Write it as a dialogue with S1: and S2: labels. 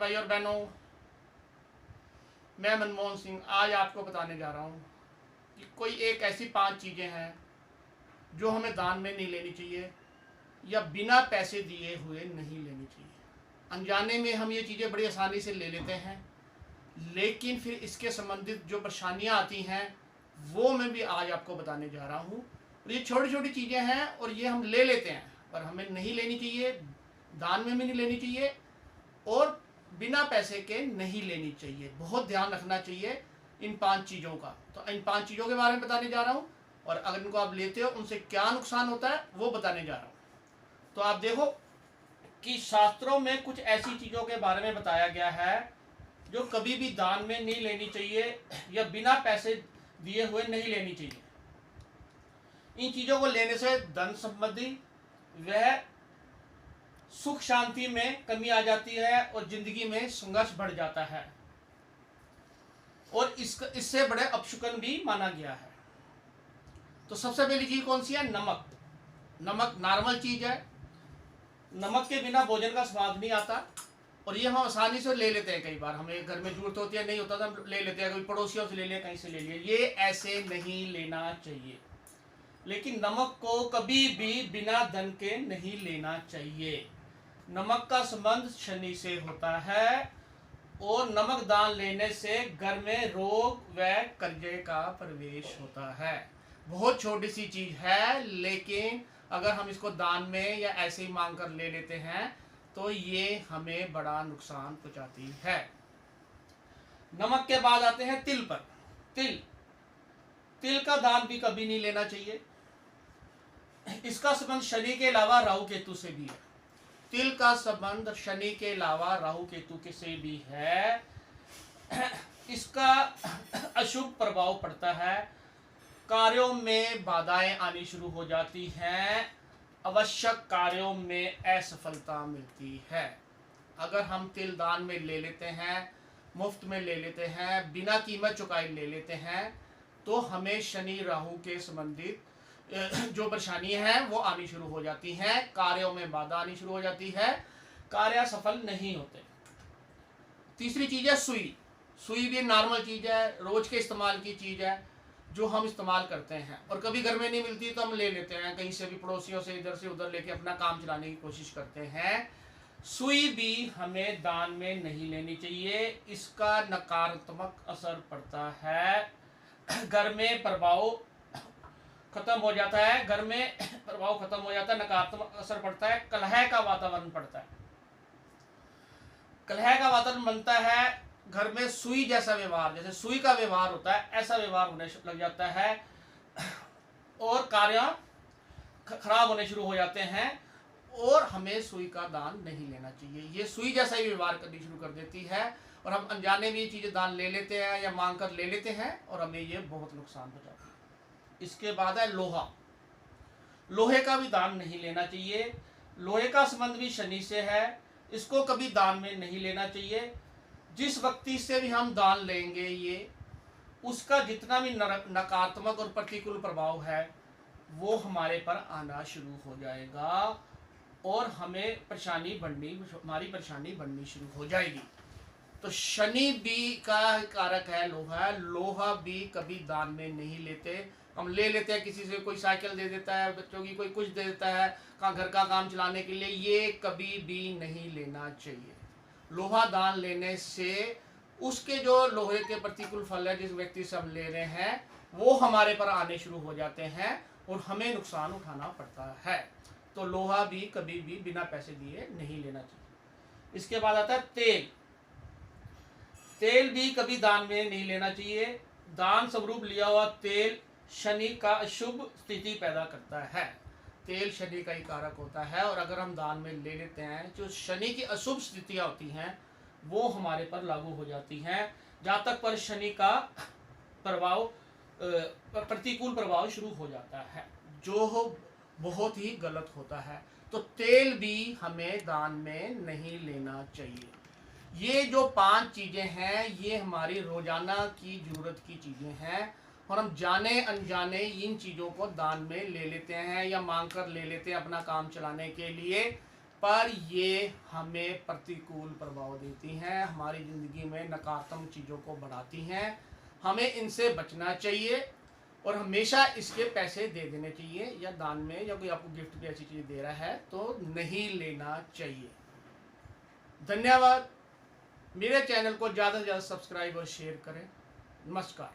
S1: भाई और बहनों, मैं मनमोहन सिंह आज आपको बताने जा रहा हूँ कि कोई एक ऐसी 5 चीज़ें हैं जो हमें दान में नहीं लेनी चाहिए या बिना पैसे दिए हुए नहीं लेनी चाहिए। अनजाने में हम ये चीज़ें बड़ी आसानी से ले लेते हैं, लेकिन फिर इसके संबंधित जो परेशानियाँ आती हैं वो मैं भी आज आपको बताने जा रहा हूँ। और ये छोटी छोटी चीज़ें हैं और ये हम ले लेते हैं पर हमें नहीं लेनी चाहिए, दान में भी नहीं लेनी चाहिए और बिना पैसे के नहीं लेनी चाहिए। बहुत ध्यान रखना चाहिए इन 5 चीज़ों का। तो इन 5 चीज़ों के बारे में बताने जा रहा हूँ और अगर इनको आप लेते हो उनसे क्या नुकसान होता है वो बताने जा रहा हूँ। तो आप देखो कि शास्त्रों में कुछ ऐसी चीज़ों के बारे में बताया गया है जो कभी भी दान में नहीं लेनी चाहिए या बिना पैसे दिए हुए नहीं लेनी चाहिए। इन चीज़ों को लेने से धन संबंधी वह सुख शांति में कमी आ जाती है और जिंदगी में संघर्ष बढ़ जाता है और इससे बड़े अपशुकन भी माना गया है। तो सबसे पहली चीज कौन सी है? नमक। नमक नॉर्मल चीज है, नमक के बिना भोजन का स्वाद नहीं आता और ये हम आसानी से ले लेते हैं। कई बार हमें घर में जरूरत होती है, नहीं होता तो हम ले लेते हैं, कभी पड़ोसियों से ले लिया, कहीं से ले लिया। ये ऐसे नहीं लेना चाहिए। लेकिन नमक को कभी भी बिना धन के नहीं लेना चाहिए। नमक का संबंध शनि से होता है और नमक दान लेने से घर में रोग व कर्जे का प्रवेश होता है। बहुत छोटी सी चीज है, लेकिन अगर हम इसको दान में या ऐसे ही मांग कर ले लेते हैं तो ये हमें बड़ा नुकसान पहुंचाती है। नमक के बाद आते हैं तिल पर। तिल का दान भी कभी नहीं लेना चाहिए। इसका संबंध शनि के अलावा राहु केतु से भी है। तिल का संबंध शनि के अलावा राहु केतु के से भी है। इसका अशुभ प्रभाव पड़ता है, कार्यों में बाधाएं आनी शुरू हो जाती हैं, आवश्यक कार्यों में असफलता मिलती है। अगर हम तिल दान में ले लेते हैं, मुफ्त में ले लेते हैं, बिना कीमत चुकाए ले लेते हैं, तो हमें शनि राहु के संबंधित जो परेशानी है वो आनी शुरू हो जाती हैं, कार्यों में बाधा आनी शुरू हो जाती है, कार्य सफल नहीं होते। तीसरी चीज है सुई। सुई भी नॉर्मल चीज है, रोज के इस्तेमाल की चीज है जो हम इस्तेमाल करते हैं और कभी घर में नहीं मिलती तो हम ले लेते हैं, कहीं से भी पड़ोसियों से इधर से उधर लेके अपना काम चलाने की कोशिश करते हैं। सुई भी हमें दान में नहीं लेनी चाहिए। इसका नकारात्मक असर पड़ता है, घर में प्रभाव खत्म हो जाता है, घर में प्रभाव खत्म हो जाता है, नकारात्मक असर पड़ता है, कलह का वातावरण पड़ता है, कलह का वातावरण बनता है। घर में सुई जैसा व्यवहार, जैसे सुई का व्यवहार होता है ऐसा व्यवहार होने लग जाता है और कार्य खराब होने शुरू हो जाते हैं और हमें सुई का दान नहीं लेना चाहिए। ये सुई जैसा ही व्यवहार करनी शुरू कर देती है और हम अनजाने में ये चीज़ें दान ले लेते हैं या मांग कर ले लेते हैं और हमें ये बहुत नुकसान पहुंचाती है। इसके बाद है लोहा। लोहे का भी दान नहीं लेना चाहिए। लोहे का संबंध भी शनि से है, इसको कभी दान में नहीं लेना चाहिए। जिस व्यक्ति से भी हम दान लेंगे ये उसका जितना भी नकारात्मक और प्रतिकूल प्रभाव है वो हमारे पर आना शुरू हो जाएगा और हमारी परेशानी बढ़नी शुरू हो जाएगी। तो शनि भी का कारक है लोहा। लोहा भी कभी दान में नहीं लेते। हम ले लेते हैं, किसी से कोई साइकिल दे देता है, बच्चों की कोई कुछ दे देता है घर का काम चलाने के लिए, ये कभी भी नहीं लेना चाहिए। लोहा दान लेने से उसके जो लोहे के प्रतिकूल फल है जिस व्यक्ति से हम ले रहे हैं वो हमारे पर आने शुरू हो जाते हैं और हमें नुकसान उठाना पड़ता है। तो लोहा भी कभी भी बिना पैसे दिए नहीं लेना चाहिए। इसके बाद आता है तेल। तेल भी कभी दान में नहीं लेना चाहिए। दान स्वरूप लिया हुआ तेल शनि का अशुभ स्थिति पैदा करता है। तेल शनि का ही कारक होता है और अगर हम दान में ले लेते हैं, जो शनि की अशुभ स्थितियां होती हैं वो हमारे पर लागू हो जाती हैं जहाँ तक पर शनि का प्रभाव प्रतिकूल प्रभाव शुरू हो जाता है, जो बहुत ही गलत होता है। तो तेल भी हमें दान में नहीं लेना चाहिए। ये जो 5 चीज़ें हैं ये हमारी रोजाना की जरूरत की चीज़ें हैं और हम जाने अनजाने इन चीज़ों को दान में ले लेते हैं या मांग कर ले लेते हैं अपना काम चलाने के लिए, पर ये हमें प्रतिकूल प्रभाव देती हैं, हमारी ज़िंदगी में नकारात्मक चीज़ों को बढ़ाती हैं। हमें इनसे बचना चाहिए और हमेशा इसके पैसे दे देने चाहिए, या दान में, या कोई आपको गिफ्ट की ऐसी चीज़ दे रहा है तो नहीं लेना चाहिए। धन्यवाद। मेरे चैनल को ज़्यादा से ज़्यादा सब्सक्राइब और शेयर करें। नमस्कार।